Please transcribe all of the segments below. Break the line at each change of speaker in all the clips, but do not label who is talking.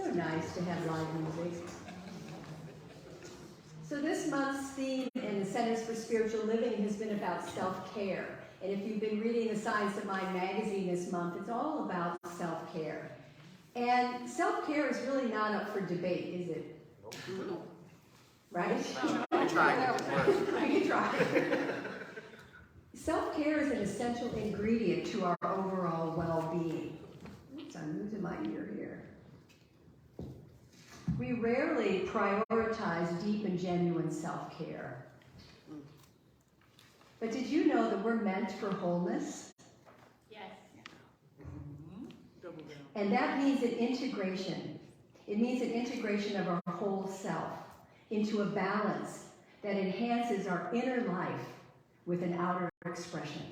so nice to have live music. So this month's theme in the Centers for Spiritual Living has been about self-care. And if you've been reading the Science of Mind magazine this month, it's all about self-care. And self-care is really not up for debate, is it? Right?
I tried.
You tried. Self-care is an essential ingredient to our overall well-being. Oops, I'm losing my ear here. We rarely prioritize deep and genuine self-care. But did you know that we're meant for wholeness?
Yes.
And that means an integration. It means an integration of our whole self into a balance that enhances our inner life with an outer expression.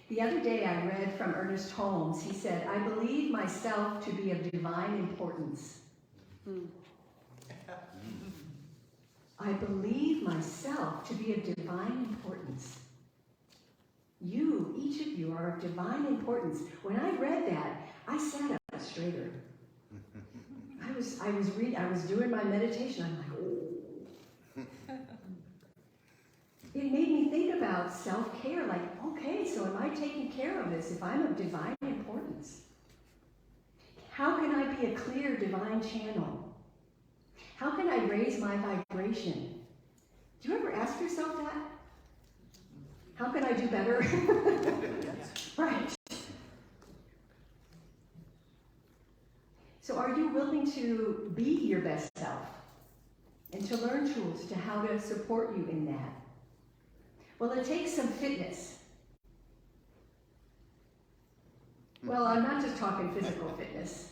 The other day I read from Ernest Holmes. He said, "I believe myself to be of divine importance." I believe myself to be of divine importance. You, each of you, are of divine importance. When I read that, I sat up straighter. I was doing my meditation. I'm like, oh. It made me think about self-care. Like, okay, so am I taking care of this if I'm of divine importance? How can I be a clear divine channel? How can I raise my vibration? Do you ever ask yourself that? How can I do better? Right. So are you willing to be your best self and to learn tools to how to support you in that? Well, it takes some fitness. Well, I'm not just talking physical fitness,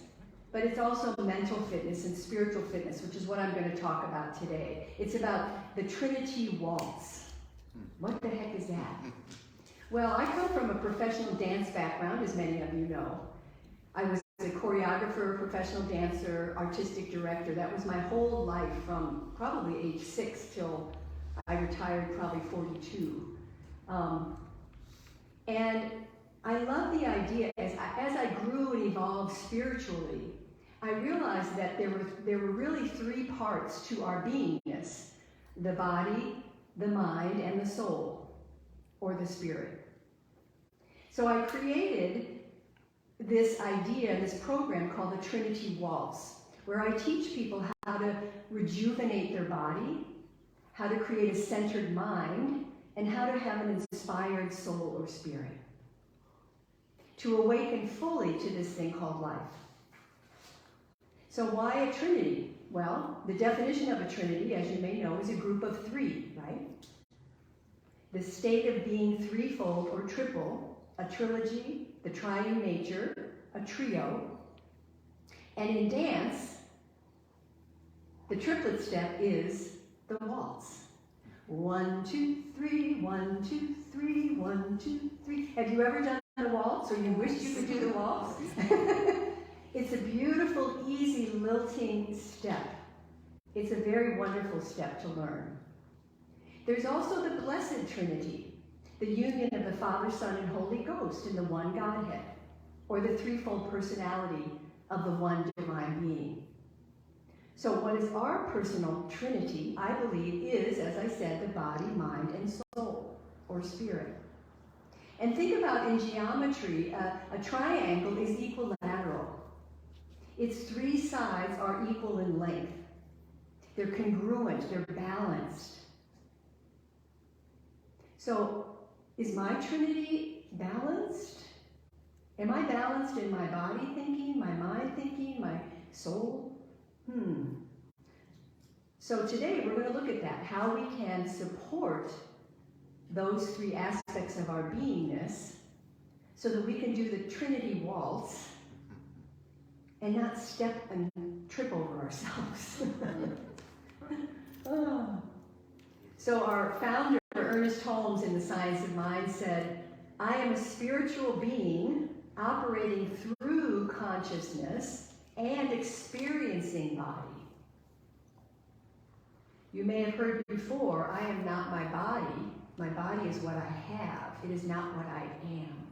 but it's also mental fitness and spiritual fitness, which is what I'm going to talk about today. It's about the Trinity Waltz. What the heck is that? Well, I come from a professional dance background, as many of you know. I was a choreographer, professional dancer, artistic director. That was my whole life from probably age 6 till I retired, probably 42. And I love the idea, as I grew and evolved spiritually, I realized that there were really 3 parts to our beingness: the body, the mind, and the soul, or the spirit. So I created this idea, this program called the Trinity Waltz, where I teach people how to rejuvenate their body, how to create a centered mind, and how to have an inspired soul or spirit. To awaken fully to this thing called life. So why a trinity? Well, the definition of a trinity, as you may know, is a group of 3, right? The state of being threefold or triple, a trilogy, the triune nature, a trio. And in dance, the triplet step is the waltz. 1, 2, 3, 1, 2, 3, 1, 2, 3. Have you ever done the waltz, or you wished you could do the waltz? It's a beautiful, easy, lilting step. It's a very wonderful step to learn. There's also the Blessed Trinity, the union of the Father, Son, and Holy Ghost in the one Godhead, or the threefold personality of the one divine being. So what is our personal trinity, I believe, is, as I said, the body, mind, and soul, or spirit. And think about in geometry, a triangle is equilateral. Its 3 sides are equal in length. They're congruent, they're balanced. So, is my trinity balanced? Am I balanced in my body thinking, my mind thinking, my soul? So today we're going to look at that, how we can support those 3 aspects of our beingness so that we can do the Trinity Waltz and not step and trip over ourselves. Oh. So our founder, Ernest Holmes, in The Science of Mind said, "I am a spiritual being operating through consciousness and experiencing body." You may have heard before, I am not my body. My body is what I have. It is not what I am.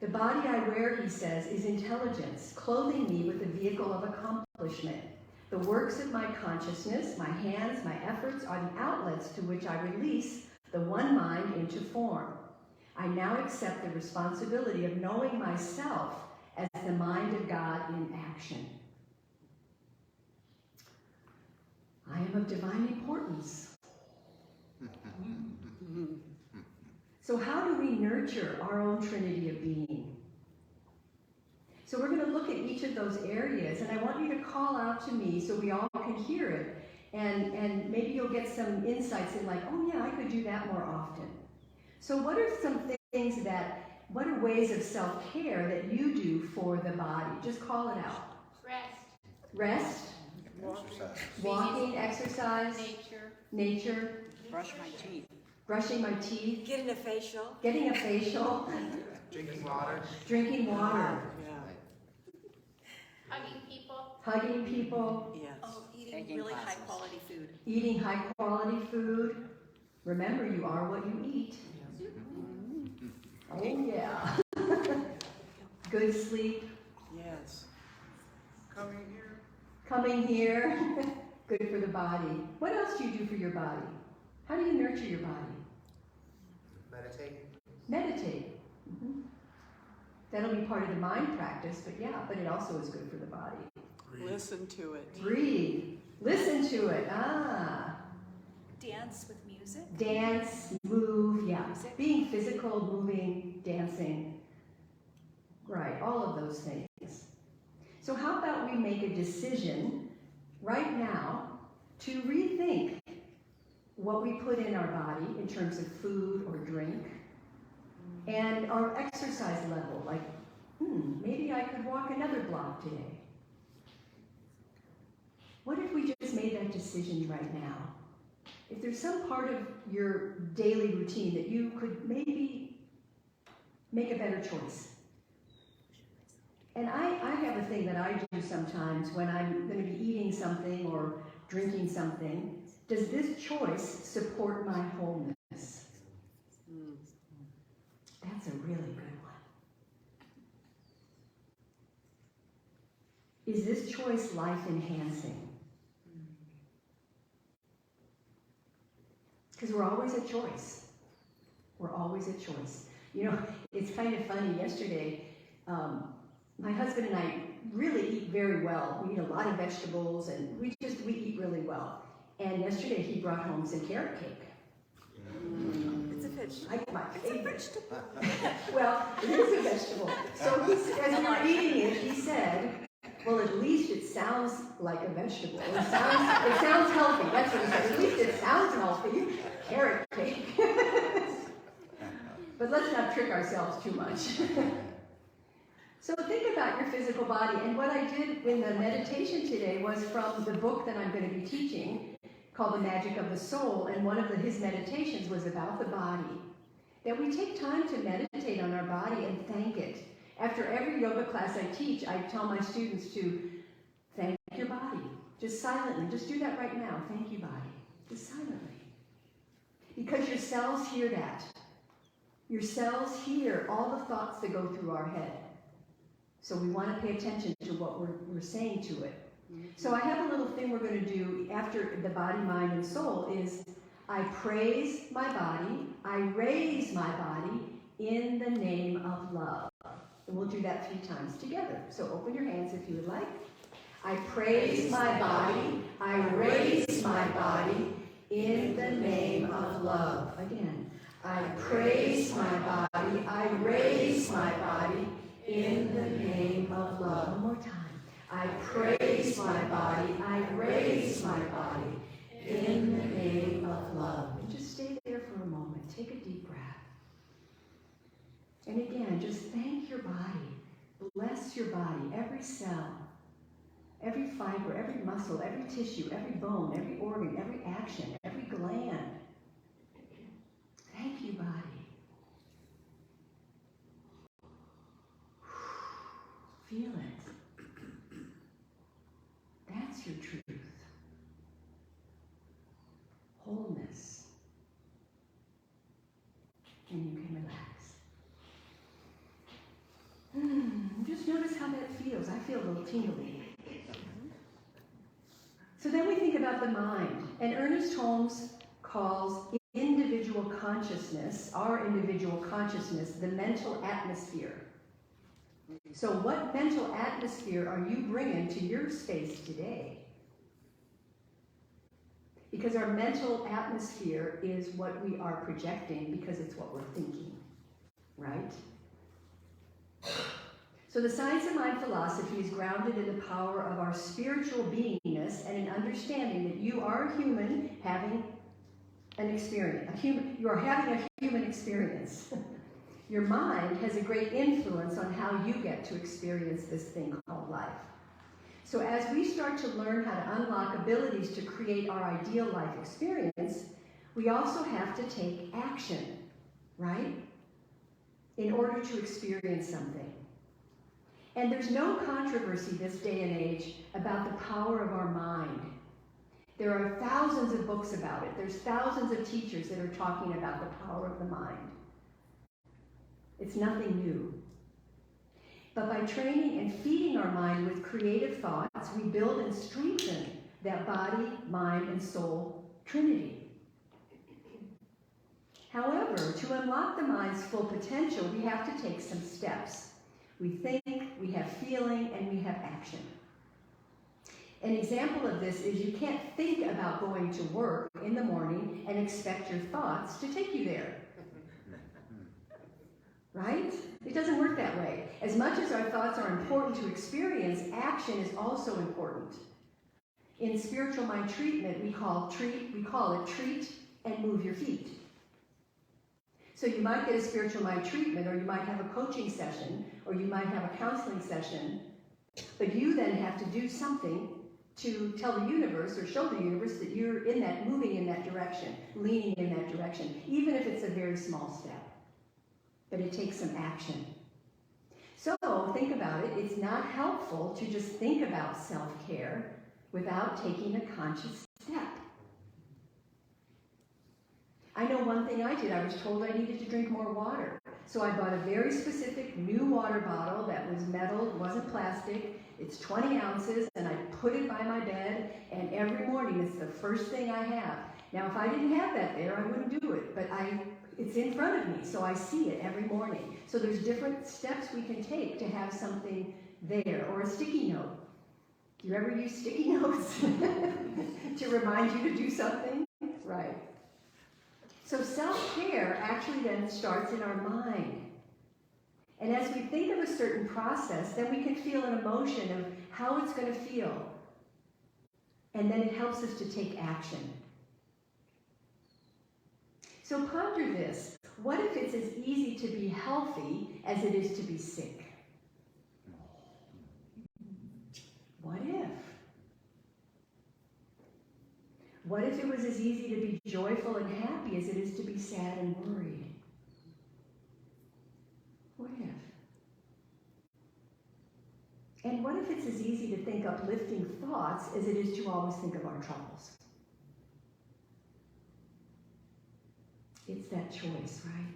The body I wear, he says, is intelligence, clothing me with a vehicle of accomplishment. The works of my consciousness, my hands, my efforts are the outlets to which I release the one mind into form. I now accept the responsibility of knowing myself as the mind of God in action. I am of divine importance. So how do we nurture our own Trinity of being? So we're going to look at each of those areas, and I want you to call out to me so we all can hear it, and maybe you'll get some insights in like, oh yeah, I could do that more often. So what are some things what are ways of self-care that you do for the body? Just call it out. Rest. Walking, exercise. Nature.
Brush my teeth.
Brushing my teeth.
Getting a facial.
Drinking water.
Yeah.
Hugging people.
Yes.
Oh, eating
Taking
really
classes.
high quality food.
Eating high quality food. Remember, you are what you eat. Oh yeah. Good sleep.
Yes.
Coming here.
Good for the body. What else do you do for your body? How do you nurture your body? Meditate. That'll be part of the mind practice, but it also is good for the body.
Listen to it.
Breathe. Listen to it.
Dance with music.
Dance, move, yeah. Being physical, moving, dancing. Right, all of those things. So how about we make a decision right now to rethink what we put in our body in terms of food or drink and our exercise level. Like, maybe I could walk another block today. What if we just made that decision right now? If there's some part of your daily routine that you could maybe make a better choice. And I have a thing that I do sometimes when I'm going to be eating something or drinking something. Does this choice support my wholeness? That's a really good one. Is this choice life-enhancing? Because we're always a choice. We're always a choice. You know, it's kind of funny. Yesterday, my husband and I really eat very well. We eat a lot of vegetables, and we eat really well. And yesterday, he brought home some carrot cake.
It's a vegetable.
It's a vegetable. Well, it is a vegetable. So as we were eating it, he said, well, at least it sounds like a vegetable. It sounds healthy. That's what he said. At least it sounds healthy. Carrot cake. But let's not trick ourselves too much. So think about your physical body. And what I did in the meditation today was from the book that I'm going to be teaching called The Magic of the Soul. And one of his meditations was about the body. That we take time to meditate on our body and thank it. After every yoga class I teach, I tell my students to thank your body. Just silently. Just do that right now. Thank you, body. Just silently. Because your cells hear that. Your cells hear all the thoughts that go through our head. So we want to pay attention to what we're saying to it. So I have a little thing we're going to do after the body, mind, and soul is I praise my body, I raise my body in the name of love. And we'll do that 3 times together. So open your hands if you would like. I praise my body, I raise my body in the name of love. Again, I praise my body, I raise my body in the name of love. One more time. I praise my body, I raise my body in the name of love. And just stay there for a moment. Take a deep breath. And again, just thank your body. Bless your body, every cell, every fiber, every muscle, every tissue, every bone, every organ, every action, every gland. Thank you, body. Feel it. That's your truth. Wholeness. And you can relax. And just notice how that feels. I feel a little tingly. So then we think about the mind. And Ernest Holmes calls individual consciousness, our individual consciousness, the mental atmosphere. So what mental atmosphere are you bringing to your space today? Because our mental atmosphere is what we are projecting because it's what we're thinking, right? So the science of mind philosophy is grounded in the power of our spiritual beingness and an understanding that you are a human having an experience. You are having a human experience. Your mind has a great influence on how you get to experience this thing called life. So as we start to learn how to unlock abilities to create our ideal life experience, we also have to take action, right? In order to experience something. And there's no controversy this day and age about the power of our mind. There are thousands of books about it. There's thousands of teachers that are talking about the power of the mind. It's nothing new. But by training and feeding our mind with creative thoughts, we build and strengthen that body, mind, and soul trinity. However, to unlock the mind's full potential, we have to take some steps. We think, we have feeling, and we have action. An example of this is you can't think about going to work in the morning and expect your thoughts to take you there. Right? It doesn't work that way. As much as our thoughts are important to experience, action is also important. In spiritual mind treatment, we call it treat and move your feet. So you might get a spiritual mind treatment, or you might have a coaching session, or you might have a counseling session, but you then have to do something to tell the universe or show the universe that you're moving in that direction, leaning in that direction, even if it's a very small step. But it takes some action. So think about it. It's not helpful to just think about self-care without taking a conscious step. I know one thing I did. I was told I needed to drink more water. So I bought a very specific new water bottle that was metal, wasn't plastic. It's 20 ounces, and I put it by my bed, and every morning it's the first thing I have. Now, if I didn't have that there, I wouldn't do it, but it's in front of me, so I see it every morning. So there's different steps we can take to have something there, or a sticky note. Do you ever use sticky notes to remind you to do something? Right. So self-care actually then starts in our mind. And as we think of a certain process, then we can feel an emotion of how it's going to feel. And then it helps us to take action. So ponder this. What if it's as easy to be healthy as it is to be sick? What if? What if it was as easy to be joyful and happy as it is to be sad and worried? What if? And what if it's as easy to think uplifting thoughts as it is to always think of our troubles? It's that choice, right?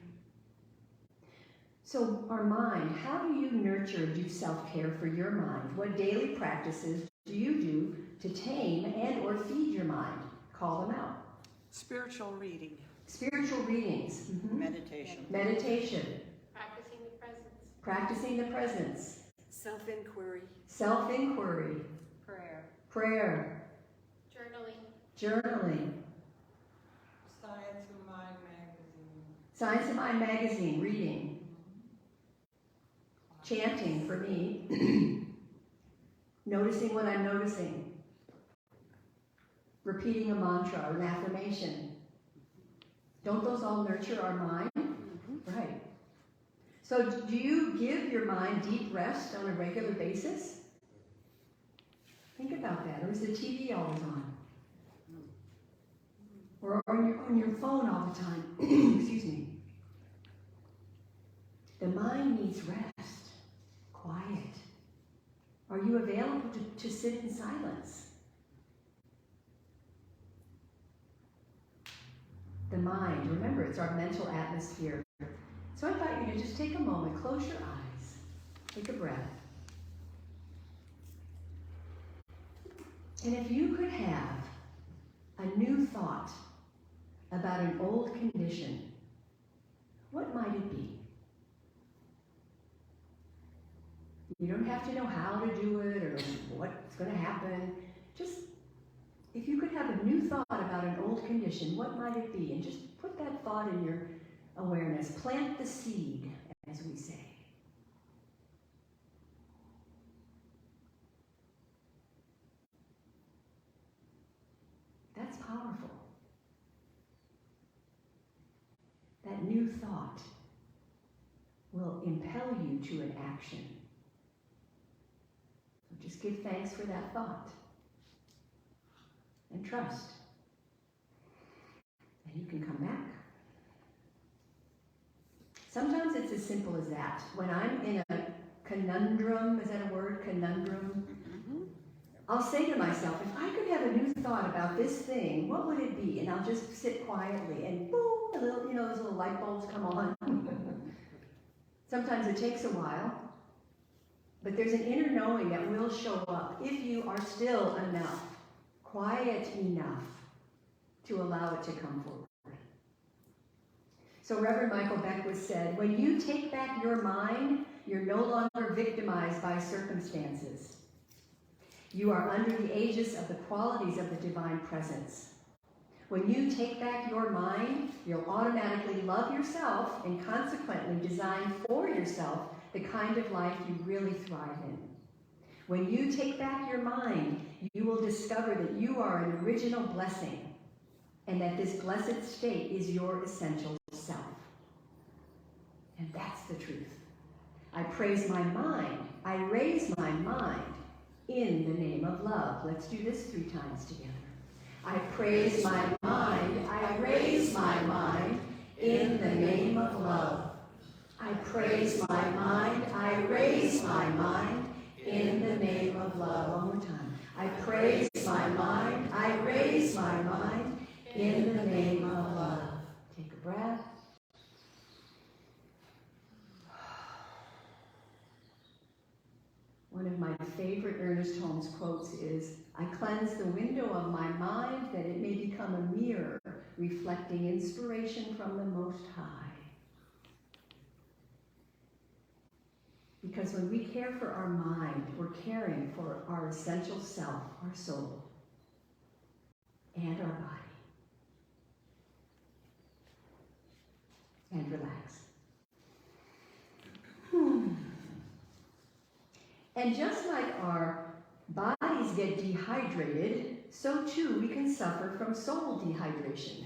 So our mind, how do you nurture and do self-care for your mind? What daily practices do you do to tame and or feed your mind? Call them out.
Spiritual reading.
Spiritual readings. Mm-hmm.
Meditation.
Meditation.
Practicing the presence.
Practicing the presence.
Self-inquiry.
Self-inquiry.
Prayer.
Prayer.
Journaling.
Journaling.
Science of Mind magazine.
Science of Mind magazine, reading. Chanting for me. Noticing what I'm noticing. Repeating a mantra or an affirmation. Don't those all nurture our mind? Mm-hmm. Right. So do you give your mind deep rest on a regular basis? Think about that. Or is the TV always on? Or on your phone all the time? Excuse me. The mind needs rest, quiet. Are you available to sit in silence? The mind, remember, it's our mental atmosphere. So I invite you to just take a moment, close your eyes. Take a breath. And if you could have a new thought about an old condition, what might it be? You don't have to know how to do it or what's going to happen. Just, if you could have a new thought about an old condition, what might it be? And just put that thought in your awareness. Plant the seed, as we say. That's powerful. That new thought will impel you to an action. So just give thanks for that thought. And trust. And you can come back. Sometimes it's as simple as that. When I'm in a conundrum, is that a word? Conundrum? I'll say to myself, if I could have a new thought about this thing, what would it be? And I'll just sit quietly and boom, a little, those little light bulbs come on. Sometimes it takes a while, but there's an inner knowing that will show up if you are still enough, quiet enough to allow it to come forward. So Reverend Michael Beckwith said, when you take back your mind, you're no longer victimized by circumstances. You are under the aegis of the qualities of the divine presence. When you take back your mind, you'll automatically love yourself and consequently design for yourself the kind of life you really thrive in. When you take back your mind, you will discover that you are an original blessing and that this blessed state is your essential self. And that's the truth. I praise my mind. I raise my mind in the name of love. Let's do this 3 times together. I praise my mind. I raise my mind in the name of love. I praise my mind. I raise my mind in the name of love. One more time. I praise my mind. I raise my mind in the name of love. Take a breath. One of my favorite Ernest Holmes quotes is, I cleanse the window of my mind that it may become a mirror reflecting inspiration from the Most High. Because when we care for our mind, we're caring for our essential self, our soul, and our body. And relax. And just like our bodies get dehydrated, so too we can suffer from soul dehydration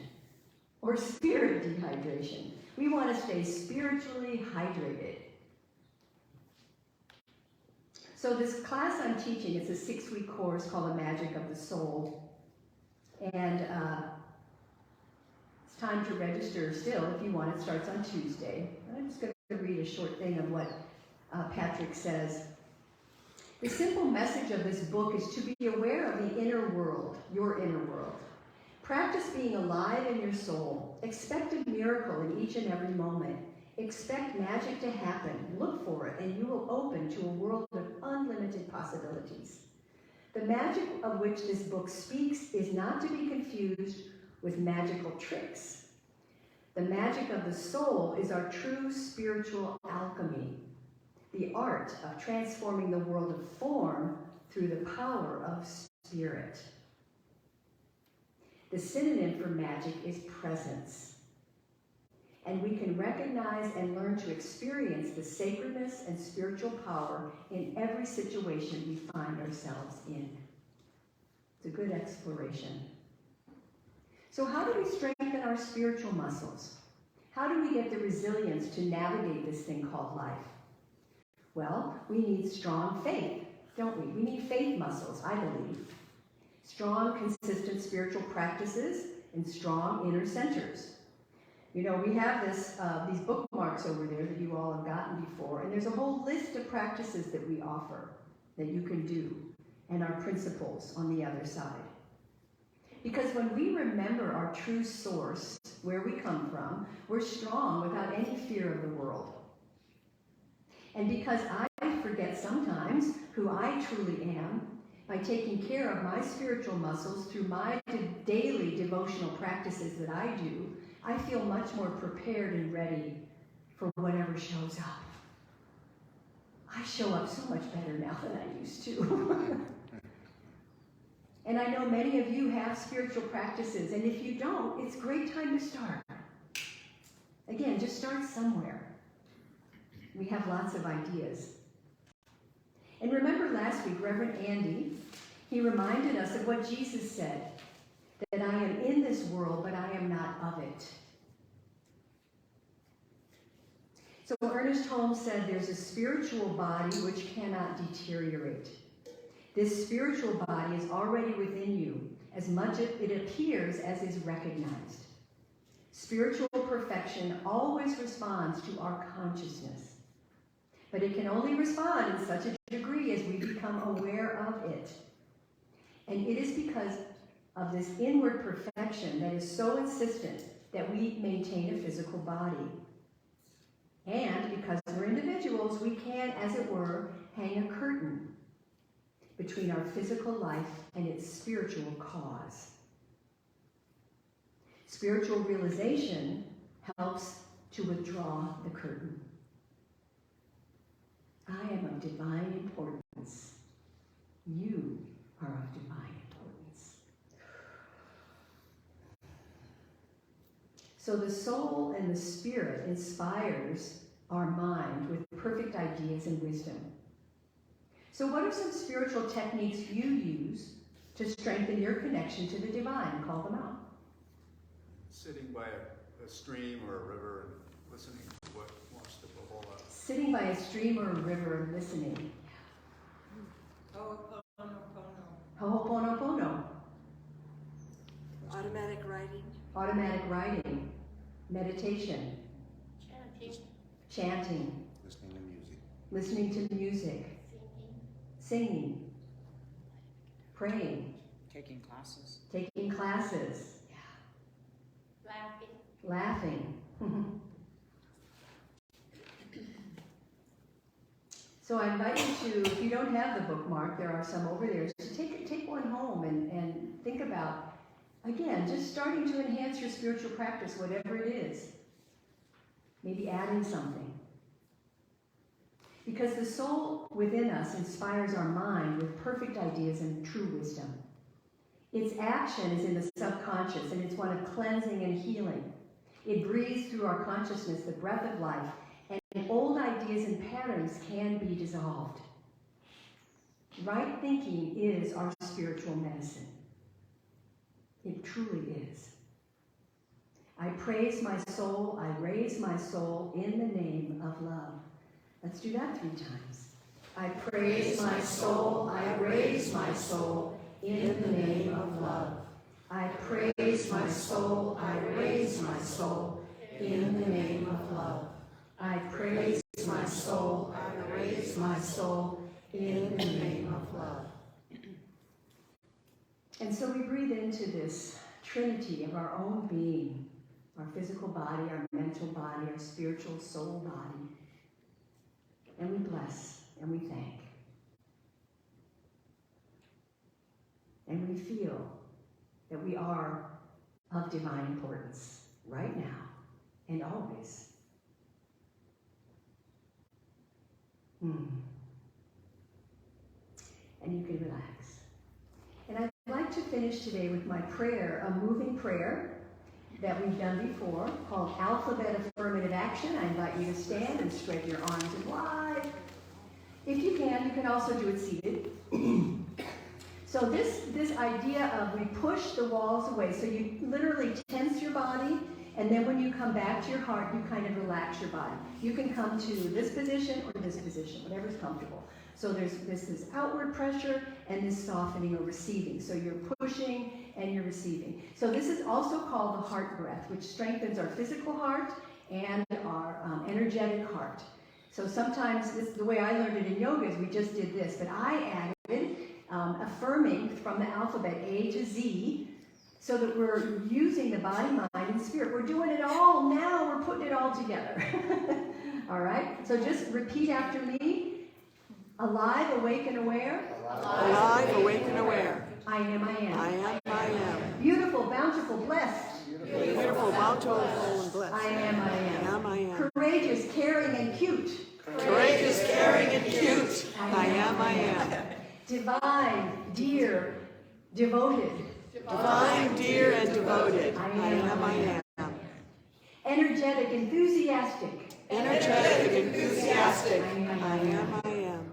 or spirit dehydration. We want to stay spiritually hydrated. So this class I'm teaching, it's a 6-week course called The Magic of the Soul. And it's time to register still if you want. It starts on Tuesday. I'm just going to read a short thing of what Patrick says. The simple message of this book is to be aware of the inner world, your inner world. Practice being alive in your soul. Expect a miracle in each and every moment. Expect magic to happen. Look for it, and you will open to a world of unlimited possibilities. The magic of which this book speaks is not to be confused with magical tricks. The magic of the soul is our true spiritual alchemy. The art of transforming the world of form through the power of spirit. The synonym for magic is presence. And we can recognize and learn to experience the sacredness and spiritual power in every situation we find ourselves in. It's a good exploration. So how do we strengthen our spiritual muscles? How do we get the resilience to navigate this thing called life? Well, we need strong faith, don't we? We need faith muscles, I believe. Strong, consistent spiritual practices and strong inner centers. You know, we have these bookmarks over there that you all have gotten before, and there's a whole list of practices that we offer that you can do, and our principles on the other side. Because when we remember our true source, where we come from, we're strong without any fear of the world. And because I forget sometimes who I truly am by taking care of my spiritual muscles through my daily devotional practices that I do, I feel much more prepared and ready for whatever shows up. I show up so much better now than I used to. And I know many of you have spiritual practices, and if you don't, it's a great time to start. Again, just start somewhere. We have lots of ideas. And remember last week, Reverend Andy, he reminded us of what Jesus said, that I am in this world, but I am not of it. So Ernest Holmes said there's a spiritual body which cannot deteriorate. This spiritual body is already within you, as much as it appears as is recognized. Spiritual perfection always responds to our consciousness, but it can only respond in such a degree as we become aware of it. And it is because of this inward perfection that is so insistent that we maintain a physical body. And because we're individuals, we can, as it were, hang a curtain between our physical life and its spiritual cause. Spiritual realization helps to withdraw the curtain. I am of divine importance. You are of divine importance. So the soul and the spirit inspires our mind with perfect ideas and wisdom. So what are some spiritual techniques you use to strengthen your connection to the divine? Call them out.
Sitting by a stream or a river and listening to what wants to bubble up.
Sitting by a stream or a river and listening. Ho'oponopono.
Automatic writing.
Automatic writing. Meditation. Chanting.
Listening to music.
Listening to music. Singing. Praying.
Taking classes.
Taking classes. Laughing. So I invite you to, if you don't have the bookmark, there are some over there, so take one home and think about, again, just starting to enhance your spiritual practice, whatever it is. Maybe adding something. Because the soul within us inspires our mind with perfect ideas and true wisdom. Its action is in the subconscious, and it's one of cleansing and healing. It breathes through our consciousness the breath of life, and old ideas and patterns can be dissolved. Right thinking is our spiritual medicine. It truly is. I praise my soul, I raise my soul in the name of love. Let's do that 3 times. I praise my soul, I raise my soul in the name of love. I praise my soul, I raise my soul in the name of love. I praise my soul, I raise my soul in the name of love. And so we breathe into this Trinity of our own being, our physical body, our mental body, our spiritual soul body. And we bless and we thank. And we feel that we are of divine importance right now and always. And you can relax. And I'd like to finish today with my prayer, a moving prayer that we've done before called Alphabet Affirmative Action. I invite you to stand and spread your arms wide. If you can also do it seated. So this idea of we push the walls away, so you literally tense your body, and then when you come back to your heart, you kind of relax your body. You can come to this position or this position, whatever's comfortable. So there's this outward pressure and this softening or receiving. So you're pushing and you're receiving. So this is also called the heart breath, which strengthens our physical heart and our energetic heart. So sometimes the way I learned it in yoga is we just did this, but I added affirming from the alphabet A to Z, so that we're using the body, mind, and spirit. We're doing it all now. We're putting it all together. All right? So just repeat after me. Alive, awake, and aware.
Alive, awake, and aware.
I am, I am.
I am, I am.
Beautiful, bountiful, blessed.
Beautiful, bountiful, and blessed.
I am, I
I
am.
am, I am.
Courageous, caring, and cute.
Courageous, caring, and cute. I am, I am.
Divine, dear, devoted.
Divine, dear, and devoted. I am, I am.
Energetic, enthusiastic.
Energetic, enthusiastic. I am, I am.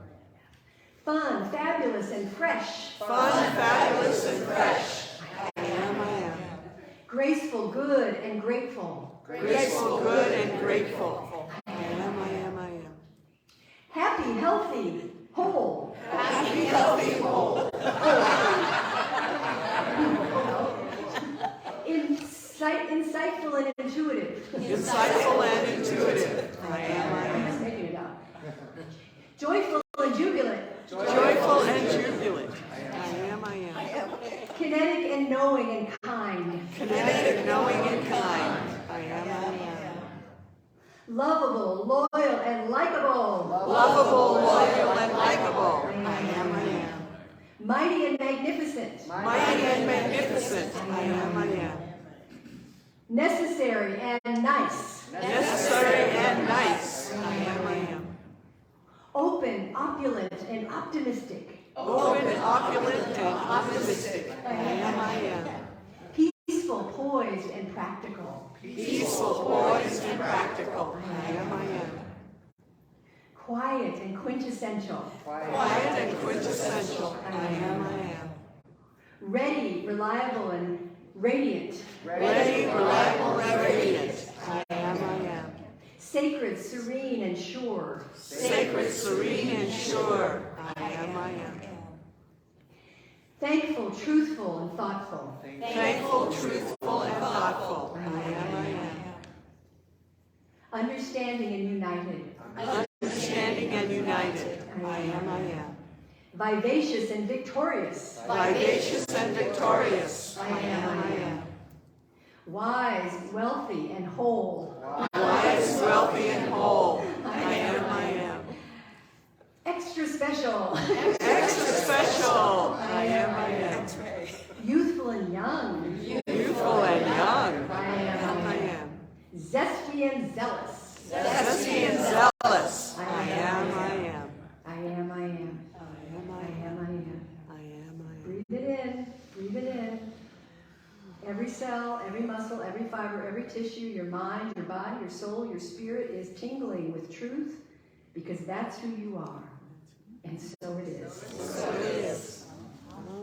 Fun, fabulous, and fresh.
Fun, fabulous, and fresh. I am, I am.
Graceful, good, and grateful.
Graceful, good, and grateful. I am, I am, I am.
Happy, healthy, whole.
Happy, healthy, whole.
Insightful and intuitive.
Insightful and intuitive. I am, I
I'm
am.
just making it up. Joyful and jubilant.
Joyful and jubilant. I am, I am.
Kinetic and knowing and kind.
Kinetic, knowing, and kind. I am, I am.
Lovable, loyal, and likable.
Lovable, loyal, and likable. I am, I am.
Mighty and magnificent.
Mighty and magnificent. I am, I am.
Necessary and nice.
Necessary and nice. I am, I am.
Open, opulent, and optimistic.
Open, opulent, and optimistic. I am, I am.
Peaceful, poised, and practical.
Peaceful, poised, and practical. I am, I am.
Quiet and quintessential.
Quiet and quintessential. I am, I am.
Ready, reliable, and radiant.
Ready, reliable, and radiant. I am, I am.
Sacred, serene, and sure.
Sacred, serene, and sure. I am, I am.
Thankful, truthful, and thoughtful.
Thankful, truthful, and thoughtful. I am, I am.
Understanding and united.
Understanding and united. I am, I am.
Vivacious and victorious.
Vivacious and victorious. I am, I am.
Wise, wealthy, and whole.
Wise, wealthy, and whole. I am, I am.
Extra special.
Extra special. I am, I am.
Youthful and young.
Youthful and young.
I
I
am.
am.
Zesty and zealous.
Zesty and zealous. I am, I am.
I am, I am.
I am,
I
I am.
am, I am.
I am, I am.
Breathe it in. Breathe it in. Every cell, every muscle, every fiber, every tissue, your mind, your body, your soul, your spirit is tingling with truth because that's who you are. And so